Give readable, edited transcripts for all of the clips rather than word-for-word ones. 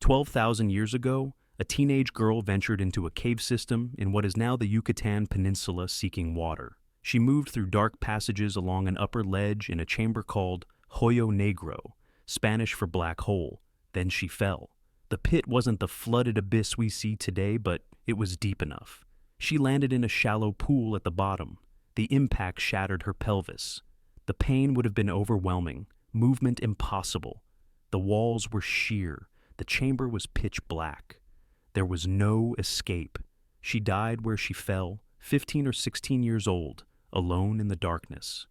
12,000 years ago, a teenage girl ventured into a cave system in what is now the Yucatan Peninsula seeking water. She moved through dark passages along an upper ledge in a chamber called Hoyo Negro, Spanish for black hole. Then she fell. The pit wasn't the flooded abyss we see today, but it was deep enough. She landed in a shallow pool at the bottom. The impact shattered her pelvis. The pain would have been overwhelming, movement impossible. The walls were sheer. The chamber was pitch black. There was no escape. She died where she fell, 15 or 16 years old, alone in the darkness.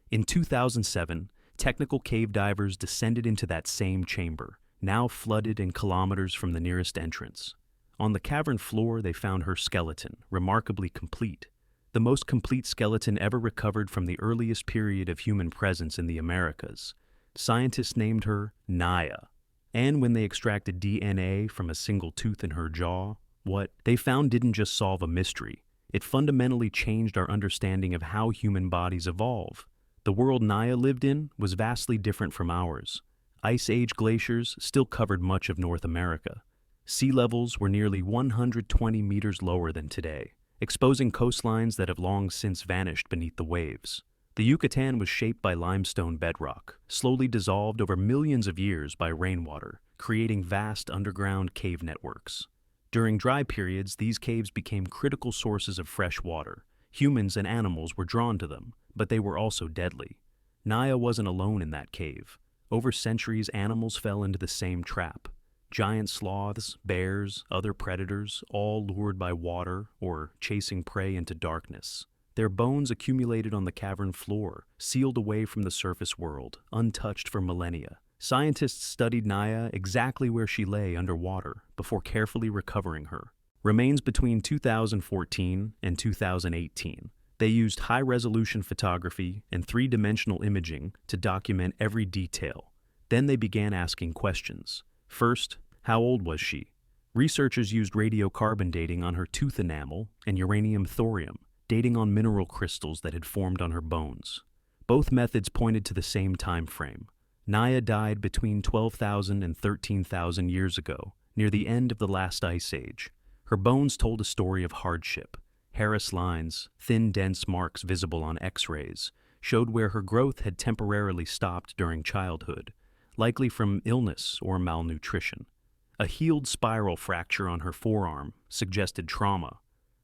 In 2007, technical cave divers descended into that same chamber, now flooded and kilometers from the nearest entrance. On the cavern floor, they found her skeleton, remarkably complete. The most complete skeleton ever recovered from the earliest period of human presence in the Americas. Scientists named her Naia. And when they extracted DNA from a single tooth in her jaw, what they found didn't just solve a mystery. It fundamentally changed our understanding of how human bodies evolve. The world Naia lived in was vastly different from ours. Ice Age glaciers still covered much of North America. Sea levels were nearly 120 meters lower than today, exposing coastlines that have long since vanished beneath the waves. The Yucatan was shaped by limestone bedrock, slowly dissolved over millions of years by rainwater, creating vast underground cave networks. During dry periods, these caves became critical sources of fresh water. Humans and animals were drawn to them, but they were also deadly. Naia wasn't alone in that cave. Over centuries, animals fell into the same trap. Giant sloths, bears, other predators, all lured by water or chasing prey into darkness. Their bones accumulated on the cavern floor, sealed away from the surface world, untouched for millennia. Scientists studied Naia exactly where she lay underwater before carefully recovering her. Remains between 2014 and 2018. They used high-resolution photography and three-dimensional imaging to document every detail. Then they began asking questions. First, how old was she? Researchers used radiocarbon dating on her tooth enamel and uranium-thorium, dating on mineral crystals that had formed on her bones. Both methods pointed to the same time frame. Naia died between 12,000 and 13,000 years ago, near the end of the last ice age. Her bones told a story of hardship. Harris lines, thin, dense marks visible on X-rays, showed where her growth had temporarily stopped during childhood, likely from illness or malnutrition. A healed spiral fracture on her forearm suggested trauma.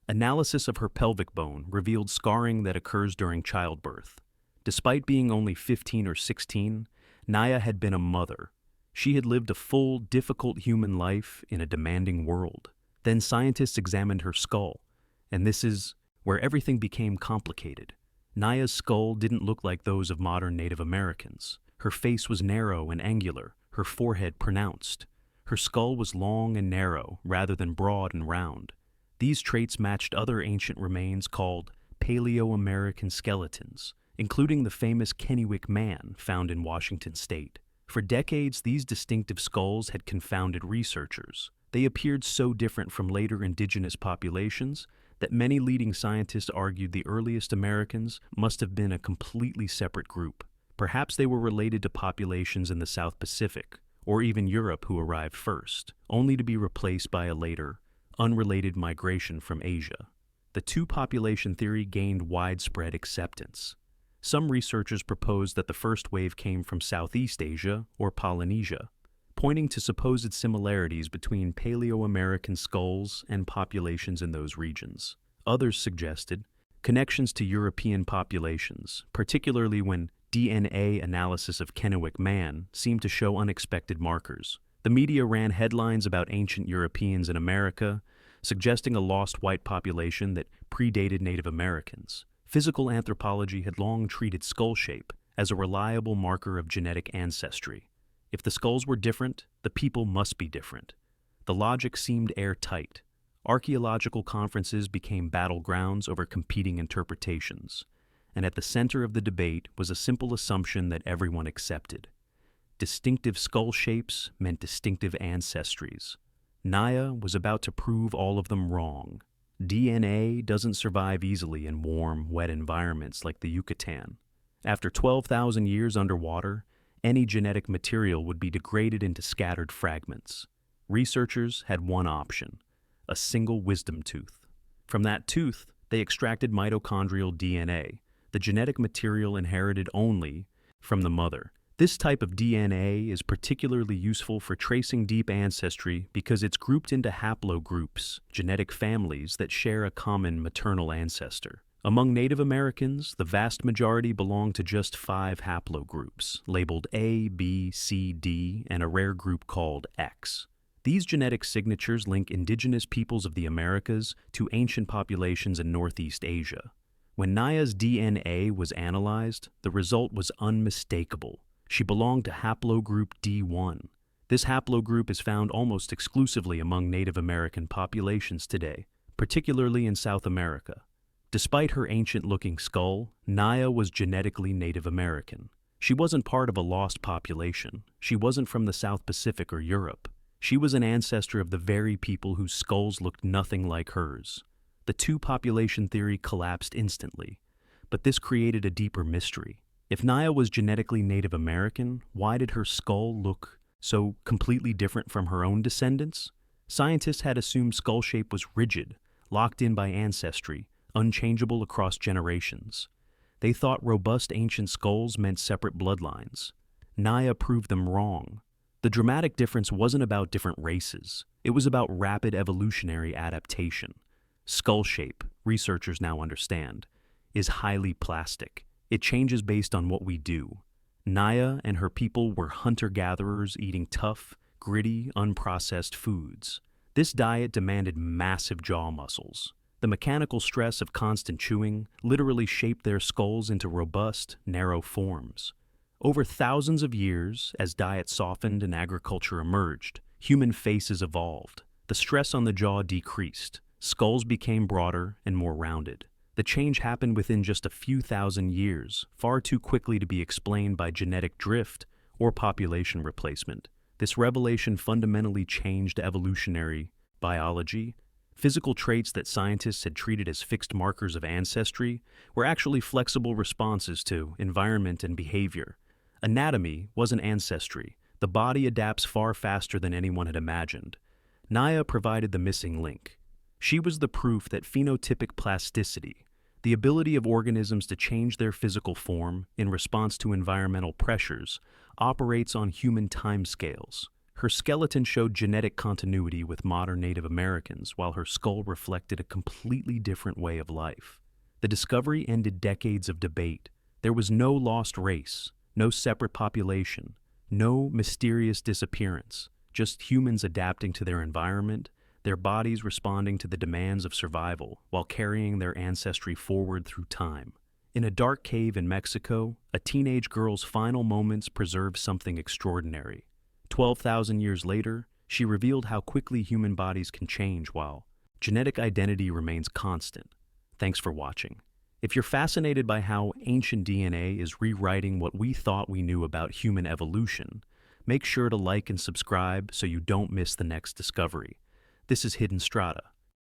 Analysis of her pelvic bone revealed scarring that occurs during childbirth. Despite being only 15 or 16, Naia had been a mother. She had lived a full, difficult human life in a demanding world. Then scientists examined her skull, and this is where everything became complicated. Naia's skull didn't look like those of modern Native Americans. Her face was narrow and angular, her forehead pronounced. Her skull was long and narrow, rather than broad and round. These traits matched other ancient remains called Paleo-American skeletons, including the famous Kennewick Man found in Washington state. For decades, these distinctive skulls had confounded researchers. They appeared so different from later indigenous populations that many leading scientists argued the earliest Americans must have been a completely separate group. Perhaps they were related to populations in the South Pacific, or even Europe who arrived first, only to be replaced by a later, unrelated migration from Asia. The two-population theory gained widespread acceptance. Some researchers proposed that the first wave came from Southeast Asia or Polynesia, pointing to supposed similarities between Paleo-American skulls and populations in those regions. Others suggested connections to European populations, particularly when DNA analysis of Kennewick Man seemed to show unexpected markers. The media ran headlines about ancient Europeans in America, suggesting a lost white population that predated Native Americans. Physical anthropology had long treated skull shape as a reliable marker of genetic ancestry. If the skulls were different, the people must be different. The logic seemed airtight. Archaeological conferences became battlegrounds over competing interpretations, and at the center of the debate was a simple assumption that everyone accepted. Distinctive skull shapes meant distinctive ancestries. Naia was about to prove all of them wrong. DNA doesn't survive easily in warm, wet environments like the Yucatan. After 12,000 years underwater, any genetic material would be degraded into scattered fragments. researchers had one option: a single wisdom tooth. From that tooth, they extracted mitochondrial DNA, the genetic material inherited only from the mother. This type of DNA is particularly useful for tracing deep ancestry because it's grouped into haplogroups, genetic families that share a common maternal ancestor. Among Native Americans, the vast majority belong to just 5 haplogroups, labeled A, B, C, D, and a rare group called X. These genetic signatures link indigenous peoples of the Americas to ancient populations in Northeast Asia. When Naia's DNA was analyzed, the result was unmistakable. She belonged to haplogroup D1. This haplogroup is found almost exclusively among Native American populations today, particularly in South America. Despite her ancient-looking skull, Naia was genetically Native American. She wasn't part of a lost population. She wasn't from the South Pacific or Europe. She was an ancestor of the very people whose skulls looked nothing like hers. The two-population theory collapsed instantly, but this created a deeper mystery. If Naia was genetically Native American, why did her skull look so completely different from her own descendants? Scientists had assumed skull shape was rigid, locked in by ancestry, unchangeable across generations. They thought robust ancient skulls meant separate bloodlines. Naia proved them wrong. The dramatic difference wasn't about different races. It was about rapid evolutionary adaptation. Skull shape, researchers now understand, is highly plastic. It changes based on what we do. Naia and her people were hunter-gatherers eating tough, gritty, unprocessed foods. This diet demanded massive jaw muscles. The mechanical stress of constant chewing literally shaped their skulls into robust, narrow forms. Over thousands of years, as diets softened and agriculture emerged, human faces evolved. The stress on the jaw decreased. Skulls became broader and more rounded. The change happened within just a few thousand years, far too quickly to be explained by genetic drift or population replacement. This revelation fundamentally changed evolutionary biology. Physical traits that scientists had treated as fixed markers of ancestry were actually flexible responses to environment and behavior. Anatomy wasn't ancestry. The body adapts far faster than anyone had imagined. Naia provided the missing link. She was the proof that phenotypic plasticity, the ability of organisms to change their physical form in response to environmental pressures, operates on human timescales. Her skeleton showed genetic continuity with modern Native Americans, while her skull reflected a completely different way of life. The discovery ended decades of debate. There was no lost race, no separate population, no mysterious disappearance, just humans adapting to their environment, their bodies responding to the demands of survival while carrying their ancestry forward through time. In a dark cave in Mexico, a teenage girl's final moments preserved something extraordinary. 12,000 years later, she revealed how quickly human bodies can change while genetic identity remains constant. Thanks for watching. If you're fascinated by how ancient DNA is rewriting what we thought we knew about human evolution, make sure to like and subscribe so you don't miss the next discovery. This is Hidden Strata.